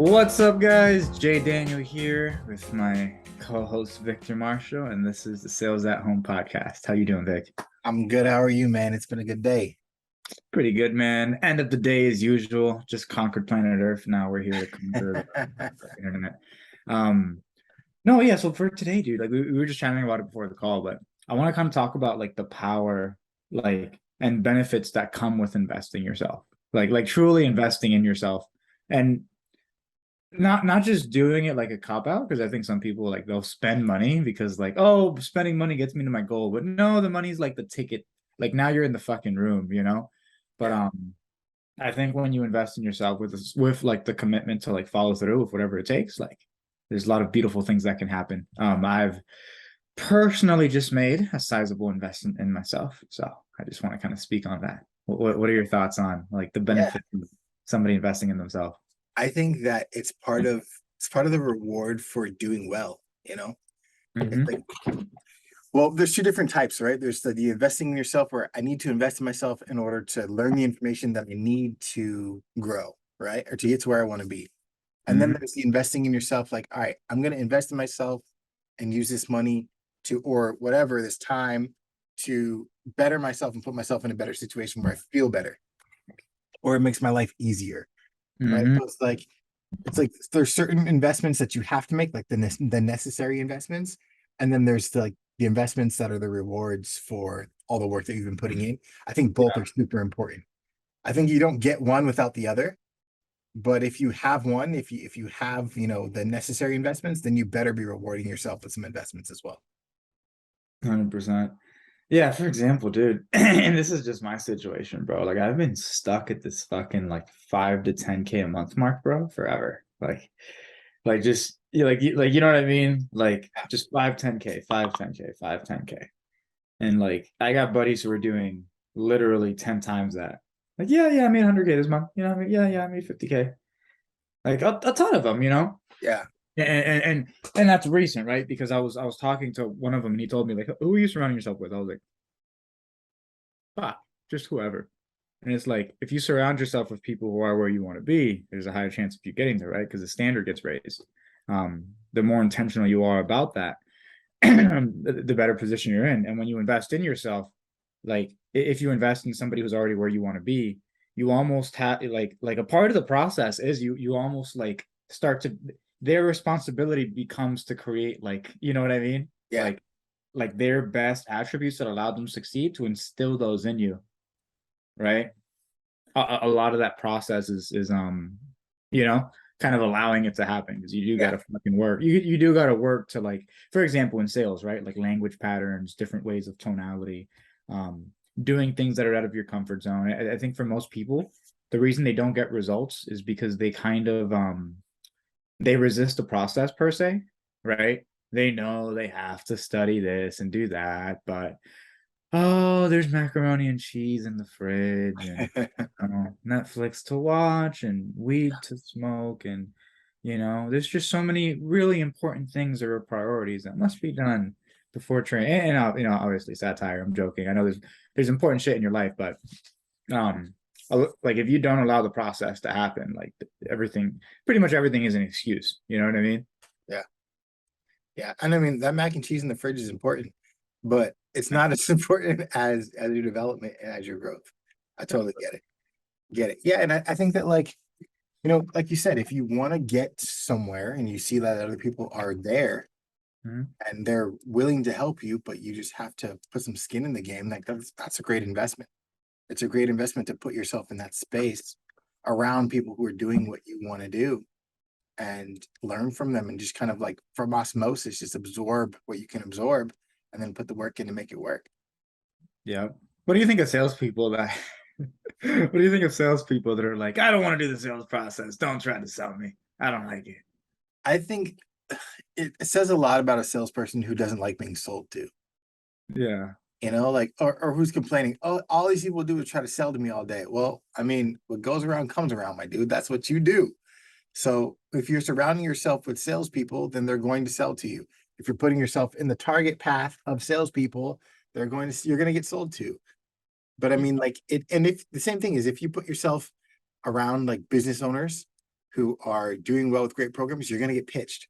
What's up, guys? Jaydaniel here with my co-host Victor Marshall, and this is the Sales at Home podcast. How you doing, Vic? I'm good. How are you, man? It's been a good day. Pretty good, man. End of the day as usual. Just conquered planet Earth. Now we're here to conquer the internet. Um, no, yeah. So for today, dude, like we were just chatting about it before the call, but I want to kind of talk about like the power, like and benefits that come with investing yourself, like truly investing in yourself, and not just doing it like a cop out, because I think some people like they'll spend money because like, oh, spending money gets me to my goal, but no, the money's like the ticket. Like now you're in the fucking room, you know. But Yeah. I think when you invest in yourself with like the commitment to like follow through with whatever it takes, like there's a lot of beautiful things that can happen. I've personally just made a sizable investment in myself, so I just want to kind of speak on that. What are your thoughts on like the Yeah. benefit of somebody investing in themselves? I think that it's part of the reward for doing well, you know? It's Hmm. like, well, there's two different types, right? There's the investing in yourself where I need to invest in myself in order to learn the information that I need to grow, right? Or to get to where I want to be. And then Hmm. there's the investing in yourself, like, all right, I'm going to invest in myself and use this money to, or whatever, this time to better myself and put myself in a better situation where I feel better or it makes my life easier, right? Hmm. So it's like there's certain investments that you have to make, like the necessary investments, and then there's the investments that are the rewards for all the work that you've been putting in. I think both Yeah, are super important. I think you don't get one without the other, but if you have one, if you have the necessary investments, then you better be rewarding yourself with some investments as well. 100%. Yeah, for example, dude, and this is just my situation, bro. Like I've been stuck at this fucking like 5 to 10K a month mark, bro, forever. Like just like you know what I mean? Like just 5, 10K, 5, 10K, 5, 10K. And like I got buddies who are doing literally 10 times that. Like, yeah, I made 100K this month. You know what I mean? Yeah, I made 50K. Like a ton of them, you know? Yeah. And that's recent, right? Because I was talking to one of them and he told me like, who are you surrounding yourself with? I was like, ah, just whoever. And it's like if you surround yourself with people who are where you want to be, there's a higher chance of you getting there, right? Because the standard gets raised. The more intentional you are about that, the better position you're in. And when you invest in yourself, like if you invest in somebody who's already where you want to be, you almost have like a part of the process is you almost like start to their responsibility becomes to create like you know what I mean? Yeah. Like their best attributes that allow them to succeed to instill those in you, right? A lot of that process is you know kind of allowing it to happen because you do got Yeah. to fucking work. You do got to work to like for example in sales, right? Like language patterns, different ways of tonality, um doing things that are out of your comfort zone. I think for most people the reason they don't get results is because they kind of they resist the process per se, right? They know they have to study this and do that, but oh, there's macaroni and cheese in the fridge and Netflix to watch and weed to smoke and there's just so many really important things that are priorities that must be done before training. Obviously satire. I'm joking. I know there's important shit in your life, but um, like if you don't allow the process to happen, like everything, pretty much everything is an excuse. You know what I mean? Yeah. Yeah. And I mean that mac and cheese in the fridge is important, but it's Yeah. not as important as your development and as your growth. I totally get it. Get it. Yeah. And I think that like you said, if you want to get somewhere and you see that other people are there Mhm. and they're willing to help you, but you just have to put some skin in the game, like that's a great investment. It's a great investment to put yourself in that space around people who are doing what you want to do and learn from them and just kind of like from osmosis, just absorb what you can absorb and then put the work in to make it work. Yeah. What do you think of salespeople that? What do you think of salespeople that are like, I don't want to do the sales process. Don't try to sell me. I don't like it. I think it says a lot about a salesperson who doesn't like being sold to. Yeah. Like, or who's complaining, oh, all these people do is try to sell to me all day. Well, I mean, what goes around comes around, my dude. That's what you do. So if you're surrounding yourself with salespeople, then they're going to sell to you. If you're putting yourself in the target path of salespeople, you're going to get sold to. But I mean, like it, and if the same thing is if you put yourself around like business owners who are doing well with great programs, you're going to get pitched,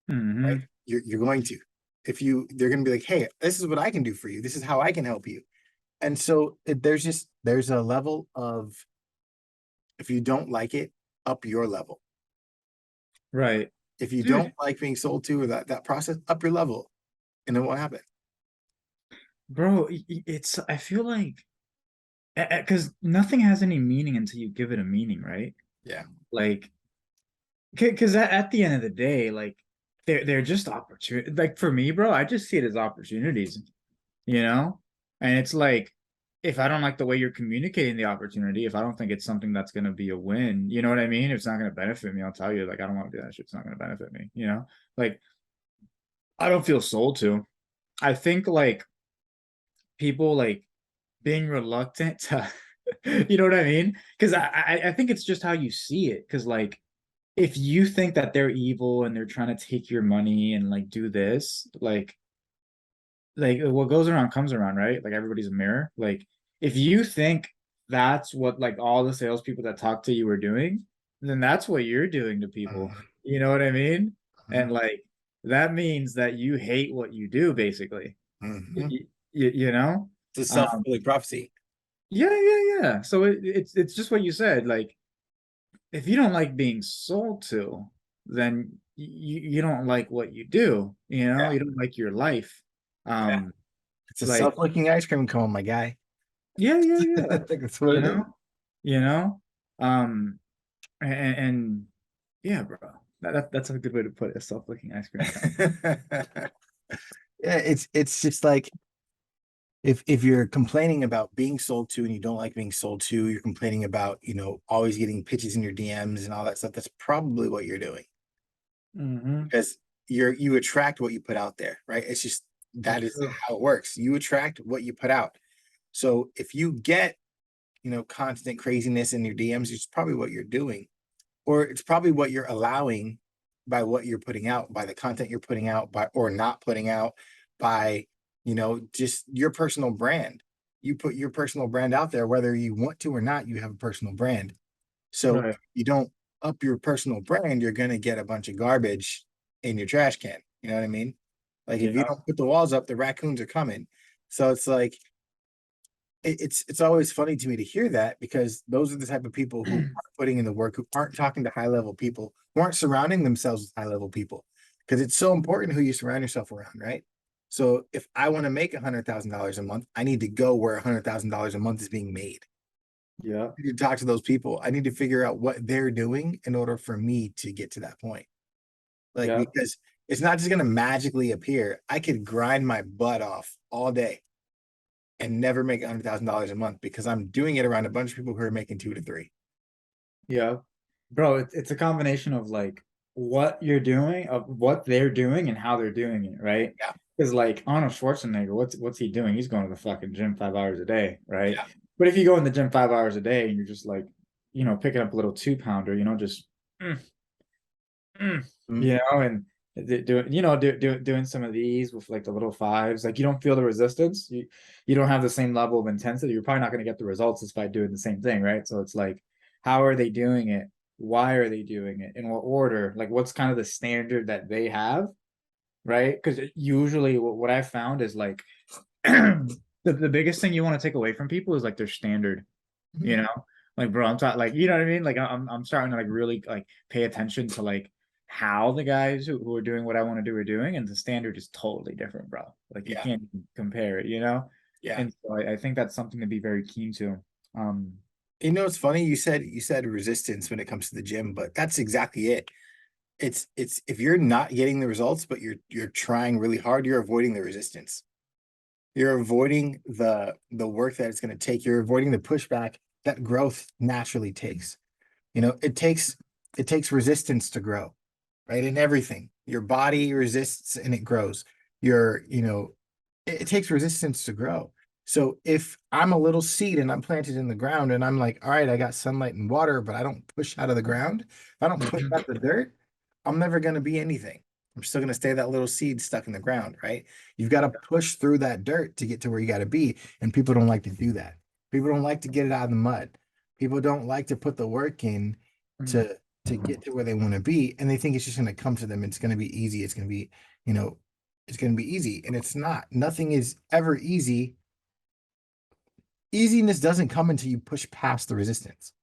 right? Hmm. You're going to, they're going to be like, hey, this is what I can do for you. This is how I can help you. And so there's a level of, if you don't like it, up your level. Right. If you Dude, don't like being sold to, or that process, up your level, and it won't happen. bro, it's, I feel like, because nothing has any meaning until you give it a meaning, right? Yeah. Like, because at the end of the day, like, they're just opportunity. Like for me, bro, I just see it as opportunities, you know? And it's like, if I don't like the way you're communicating the opportunity, if I don't think it's something that's going to be a win, you know what I mean? If it's not going to benefit me, I'll tell you, like, I don't want to do that shit. It's not going to benefit me, you know? Like, I don't feel sold to. I think like people like being reluctant to, you know what I mean? Because I think it's just how you see it. Because like if you think that they're evil and they're trying to take your money and like do this, like what goes around comes around, right? Like everybody's a mirror. Like if you think that's what like all the salespeople that talk to you are doing, then that's what you're doing to people. You know what I mean? Mhm. And like that means that you hate what you do, basically. Mhm. You know? It's a Um, self-fulfilling prophecy. yeah, yeah, yeah. So it's just what you said. Like if you don't like being sold to, then you don't like what you do. You know, Yeah. you don't like your life. Yeah. Um, It's a like self-licking ice cream cone, my guy. yeah, yeah, I yeah. think that's what You it is. know, you know, um, and yeah, bro, that's a good way to put it. A self-licking ice cream cone. Yeah, it's just like, if you're complaining about being sold to and you don't like being sold to, you're complaining about, always getting pitches in your DMs and all that stuff, that's probably what you're doing, Hmm. because you attract what you put out there, right? It's just, that That's is true. how it works. You attract what you put out. So if you get, constant craziness in your DMs, it's probably what you're doing, or it's probably what you're allowing by what you're putting out, by the content you're putting out, by or not putting out, by just your personal brand. You put your personal brand out there, whether you want to or not. You have a personal brand. So Right. if you don't up your personal brand, you're going to get a bunch of garbage in your trash can. You know what I mean? Like if you Yeah. don't put the walls up, the raccoons are coming. So it's like, it's always funny to me to hear that, because those are the type of people who aren't putting in the work, who aren't talking to high level people, who aren't surrounding themselves with high level people, because it's so important who you surround yourself around, right? So if I want to make $100,000 a month, I need to go where $100,000 a month is being made. Yeah. I need to talk to those people. I need to figure out what they're doing in order for me to get to that point. Like, Yeah. because it's not just going to magically appear. I could grind my butt off all day and never make $100,000 a month, because I'm doing it around a bunch of people who are making 2 to 3. Yeah. Bro, it's a combination of like what you're doing, of what they're doing and how they're doing it, right? Yeah, Because like Arnold Schwarzenegger, what's he doing? He's going to the fucking gym 5 hours a day, right? yeah. But if you go in the gym 5 hours a day and you're just like, picking up a little 2 pounder, just mm, mm, Mhm. and doing some of these with like the little fives, like you don't feel the resistance. You don't have the same level of intensity. You're probably not going to get the results despite doing the same thing, right? So it's like, how are they doing it? Why are they doing it? In what order? Like, what's kind of the standard that they have, right? Because usually, what I found is like the biggest thing you want to take away from people is like their standard, you know? Like, bro, I'm talking like, you know what I mean? Like, I'm starting to like really like pay attention to like how the guys who are doing what I want to do are doing, and the standard is totally different, bro. Like, you Yeah, can't compare it, you know? yeah. And so I think that's something to be very keen to. Um, It's funny, you said resistance when it comes to the gym, but that's exactly it. It's if you're not getting the results, but you're trying really hard, you're avoiding the resistance. You're avoiding the work that it's going to take. You're avoiding the pushback that growth naturally takes. It takes resistance to grow, right? In everything, your body resists and it grows. It takes resistance to grow. So if I'm a little seed and I'm planted in the ground and I'm like, all right, I got sunlight and water, but I don't push out of the ground, if I don't push out the dirt, I'm never going to be anything. I'm still going to stay that little seed stuck in the ground, right? You've got to push through that dirt to get to where you got to be. And people don't like to do that. People don't like to get it out of the mud. People don't like to put the work in to to get to where they want to be, and they think it's just going to come to them. It's going to be easy. It's going to be, you know, it's going to be easy, and it's not. Nothing is ever easy. Easiness doesn't come until you push past the resistance,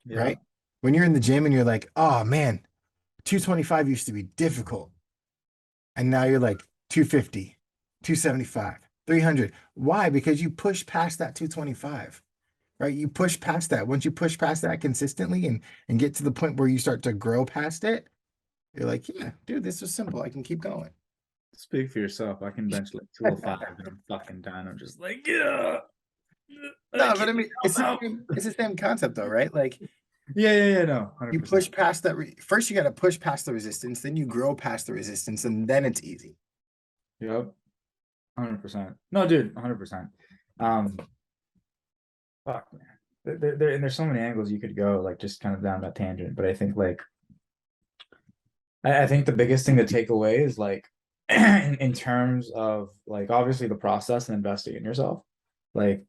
Yeah. right? When you're in the gym and you're like, oh man, 225 used to be difficult. And now you're like 250, 275, 300. Why? Because you push past that 225, right? You push past that. Once you push past that consistently and get to the point where you start to grow past it, you're like, yeah, dude, this was simple. I can keep going. Speak for yourself. I can bench like 205 and I'm fucking done. I'm just like, yeah. I No, but I can't mean, help. it's the same concept though, right? Like Yeah, no, you 100%. push past that. First, you got to push past the resistance, then you grow past the resistance, and then it's easy. Yep, 100%. No, dude, 100%. Um, fuck, man. And there's so many angles you could go, like just kind of down that tangent. But I think like I think the biggest thing to take away is like in terms of like obviously the process and investing in yourself. Like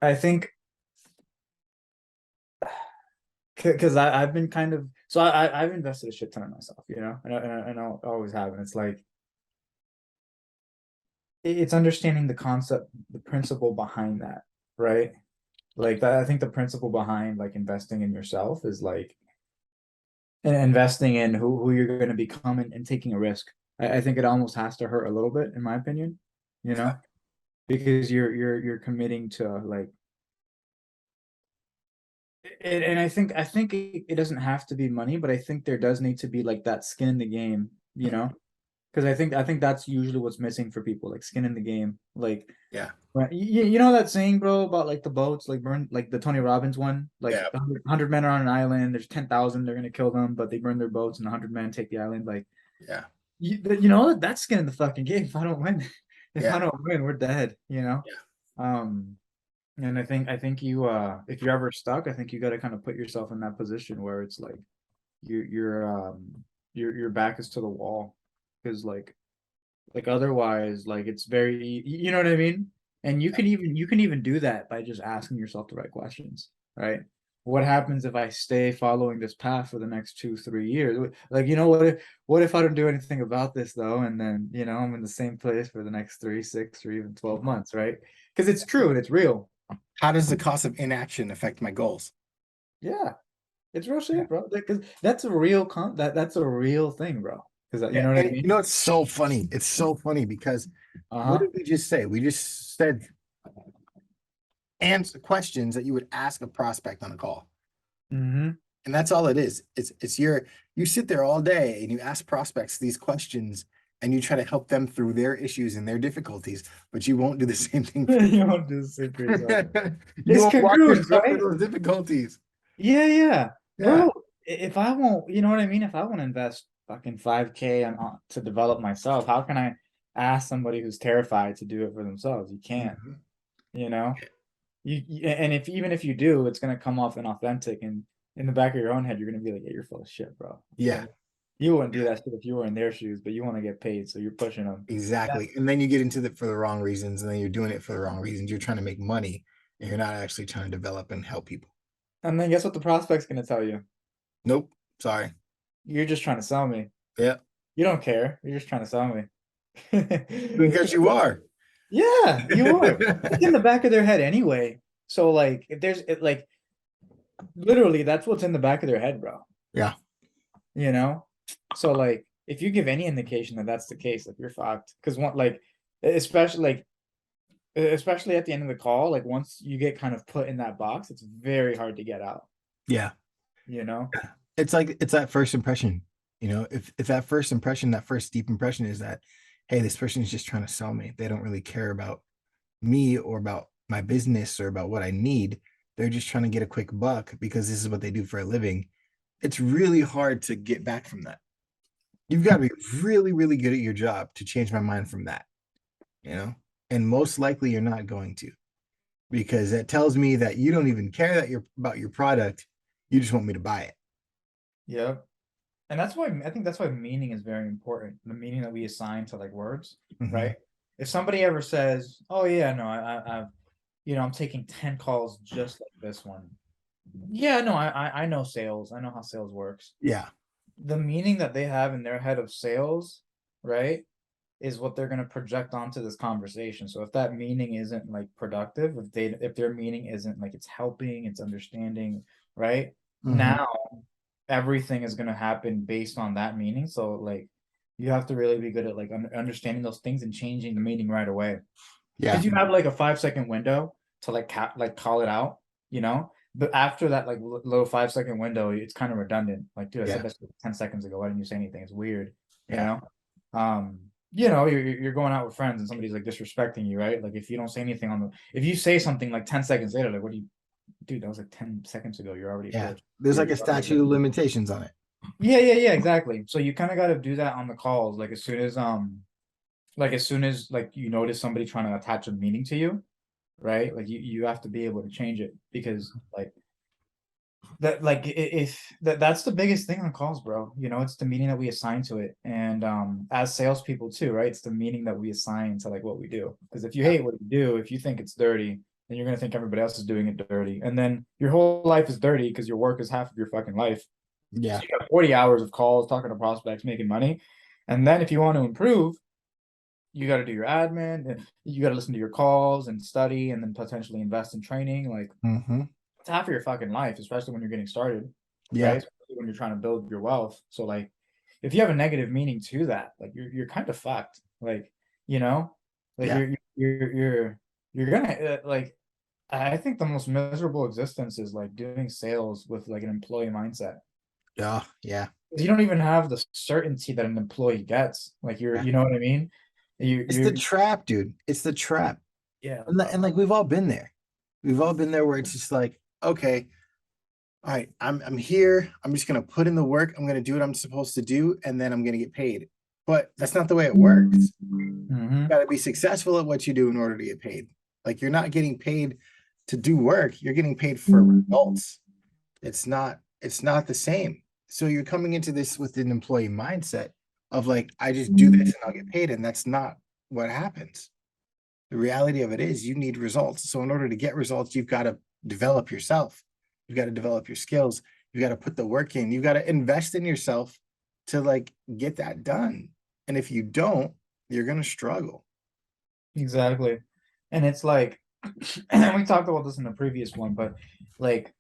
I think because I've been kind of so I've invested a shit ton in myself, you know, and I always have, and it's like it's understanding the concept, the principle behind that, right? Like that, I think the principle behind like investing in yourself is like and investing in who you're going to become and taking a risk. I think it almost has to hurt a little bit, in my opinion, you know, because you're committing to like and I think it doesn't have to be money, but I think there does need to be like that skin in the game, you know, because I think that's usually what's missing for people, like skin in the game, like Yeah. right. You know that saying, bro, about like the boats, like burn, like the Tony Robbins one, like Yeah. 100 men are on an island. There's 10,000. They're gonna kill them, but they burn their boats, and 100 men take the island. Like, Yeah. you know that's skin in the fucking game. If I don't win, if I Yeah. don't win, we're dead. You know. Yeah. Um, and I think you if you're ever stuck, I think you got to kind of put yourself in that position where it's like your back is to the wall, because like otherwise like it's very you know what I mean, and you can even do that by just asking yourself the right questions, right? What happens if I stay following this path for the next 2 3 years? Like, what if I don't do anything about this though, and then I'm in the same place for the next 3 6 or even 12 months, right? Because it's true and it's real. How does the cost of inaction affect my goals? Yeah, it's real Yeah. shit, bro, because that's a real that's a real thing, bro, because you Yeah. know what I And mean. you know, it's so funny. It's so funny because what Uh-huh. did we just say? We just said answer questions that you would ask a prospect on a call. Mm-hmm. And that's all it is. It's you sit there all day and you ask prospects these questions and you try to help them through their issues and their difficulties, but you won't do the same thing for You don't do the same for yourself. you It's won't walk congruence, yourself through right? those difficulties. Yeah, Yeah. bro. If I won't, you know what I mean? If I want to invest fucking 5K to develop myself, how can I ask somebody who's terrified to do it for themselves? You can't, Mhm. you know? And if even if you do, it's gonna come off inauthentic, and in the back of your own head, you're gonna be like, "Yeah, you're full of shit, bro." Yeah. You wouldn't do that shit if you were in their shoes, but you want to get paid, so you're pushing them. Exactly. And then you get into it for the wrong reasons, and then you're doing it for the wrong reasons. You're trying to make money and you're not actually trying to develop and help people. And then guess what the prospect's gonna tell you? Nope. Sorry. You're just trying to sell me. Yeah. You don't care. You're just trying to sell me. Because you are. Yeah, you are. It's in the back of their head anyway. So like if there's like literally that's what's in the back of their head, bro. Yeah. You know? So like if you give any indication that that's the case, like you're fucked. Because one like especially like especially at the end of the call, like once you get kind of put in that box, it's very hard to get out, Yeah. you know? It's like it's that first impression. If that first impression, that first deep impression is that, hey, this person is just trying to sell me. They don't really care about me or about my business or about what I need. They're just trying to get a quick buck because this is what they do for a living. It's really hard to get back from that. You've got to be really, really good at your job to change my mind from that, you know? And most likely you're not going to, because that tells me that you don't even care that you're about your product. You just want me to buy it. Yeah. And that's why I think that's why meaning is very important. The meaning that we assign to like words, Mhm. right? If somebody ever says, "Oh yeah, no, I'm taking 10 calls just like this one," Yeah, no, I know sales. I know how sales works. Yeah. The meaning that they have in their head of sales, right, is what they're going to project onto this conversation. So if that meaning isn't like productive, if their meaning isn't like it's helping, it's understanding, right? Hmm. Now everything is going to happen based on that meaning. So like you have to really be good at like understanding those things and changing the meaning right away. Yeah. Because you have like a 5 second window to like like call it out, you know. But after that like little 5 second window, it's kind of redundant. Like, dude, I said Yeah. this 10 seconds ago. Why didn't you say anything? It's weird, you Yeah. know. You know, you're going out with friends and somebody's like disrespecting you, right? Like if you don't say anything on the, if you say something like 10 seconds later, like what do you, dude? That was like 10 seconds ago. You're already a Yeah. bitch. There's like You're a already statute of limitations on it. yeah, exactly. So you kind of got to do that on the calls. Like as soon as like you notice somebody trying to attach a meaning to you, right? Like you have to be able to change it because like that like if that's the biggest thing on calls, bro. You know, it's the meaning that we assign to it. And as salespeople too, right? It's the meaning that we assign to like what we do. Because if you Yeah. hate what you do, if you think it's dirty, then you're gonna think everybody else is doing it dirty. And then your whole life is dirty because your work is half of your fucking life. So Yeah. you got 40 hours of calls, talking to prospects, making money. And then if you want to improve, you got to do your admin, and you got to listen to your calls and study and then potentially invest in training. Like Hmm. it's half of your fucking life, especially when you're getting started, right? Yeah. Especially when you're trying to build your wealth. So like if you have a negative meaning to that, like you're kind of fucked. Like, you know, like Yeah. you're gonna like I think the most miserable existence is like doing sales with like an employee mindset. Yeah. Yeah. You don't even have the certainty that an employee gets. Like Yeah. you know what I mean? It's the You trap, dude. It's the trap. yeah, And like we've all been there. We've all been there where it's just like, okay, all right, I'm here. I'm just gonna put in the work. I'm gonna do what I'm supposed to do, and then I'm gonna get paid. But that's not the way it works. You hmm gotta be successful at what you do in order to get paid. Like you're not getting paid to do work, you're getting paid for results. It's not the same. So you're coming into this with an employee mindset of like, I just do this and I'll get paid, and that's not what happens. The reality of it is you need results. So in order to get results, you've got to develop yourself. You've got to develop your skills. You got to put the work in. You got to invest in yourself to like get that done. And if you don't, you're going to struggle. exactly. And it's like and we talked about this in the previous one, but like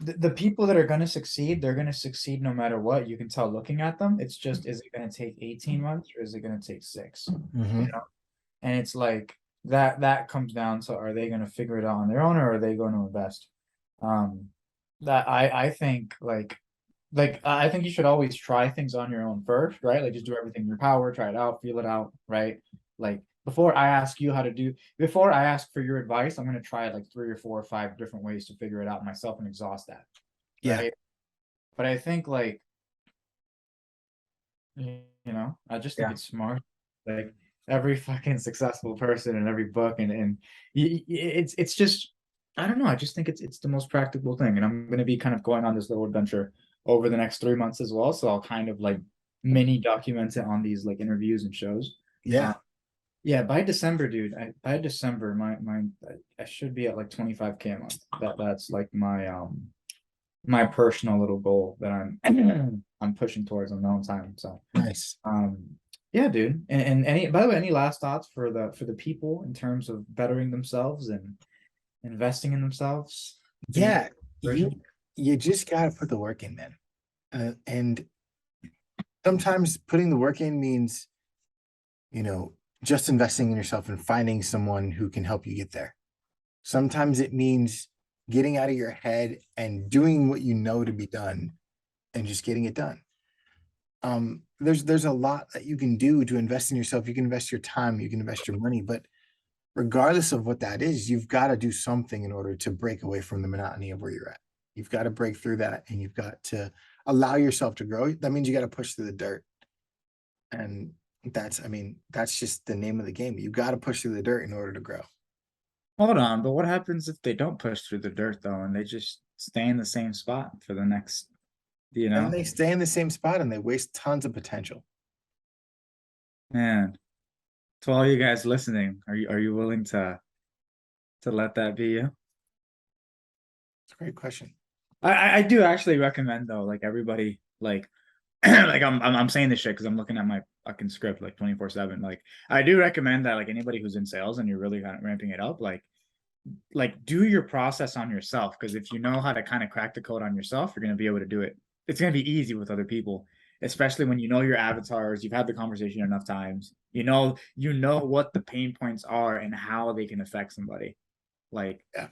the people that are going to succeed, they're going to succeed no matter what. You can tell looking at them. It's just, is it going to take 18 months or is it going to take 6? You Mm-hmm. know? And it's like that comes down to, are they going to figure it out on their own or are they going to invest? Um, that I think like I think you should always try things on your own first, right? Like just do everything in your power, try it out, feel it out, right? Like before I ask you how to do, before I ask for your advice, I'm gonna try like 3 or 4 or 5 different ways to figure it out myself and exhaust that, Yeah. right? But I think like you know, I just think Yeah. it's smart. Like every fucking successful person in every book, and it's just I don't know. I just think it's the most practical thing, and I'm gonna be kind of going on this little adventure over the next 3 months as well. So I'll kind of like mini document it on these like interviews and shows. Uh, Yeah. yeah, by December, dude. By December, I should be at like 25K a month. That's like my personal little goal that I'm I'm pushing towards on my own time. So Nice. um yeah, dude. And any by the way, any last thoughts for the people in terms of bettering themselves and investing in themselves to become Yeah. a You version? you just gotta put the work in, man. And sometimes putting the work in means, you know, just investing in yourself and finding someone who can help you get there. Sometimes it means getting out of your head and doing what you know to be done and just getting it done. There's a lot that you can do to invest in yourself. You can invest your time, you can invest your money, but regardless of what that is, you've got to do something in order to break away from the monotony of where you're at. You've got to break through that and you've got to allow yourself to grow. That means you got to push through the dirt. And that's, I mean, that's just the name of the game. You got to push through the dirt in order to grow. Hold on, but what happens if they don't push through the dirt though and they just stay in the same spot for the next, you Then know? they stay in the same spot and they waste tons of potential. Man, to all you guys listening, are you willing to let that be you? It's a great question. I do actually recommend though, like everybody, like like I'm saying this shit because I'm looking at my fucking script like 24/7. Like I do recommend that like anybody who's in sales and you're really kind of ramping it up, like do your process on yourself, because if you know how to kind of crack the code on yourself, you're gonna be able to do it. It's gonna be easy with other people, especially when you know your avatars, you've had the conversation enough times, you know what the pain points are and how they can affect somebody. Like Yeah.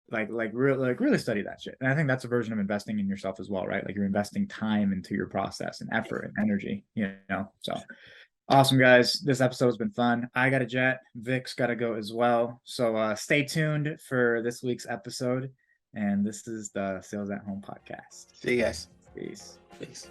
like really study that shit. And I think that's a version of investing in yourself as well, right? Like you're investing time into your process and effort and energy, So awesome, guys. This episode has been fun. I got a jet. Vic's got to go as well. So stay tuned for this week's episode. And this is the Sales at Home podcast. See you guys. Peace. Peace.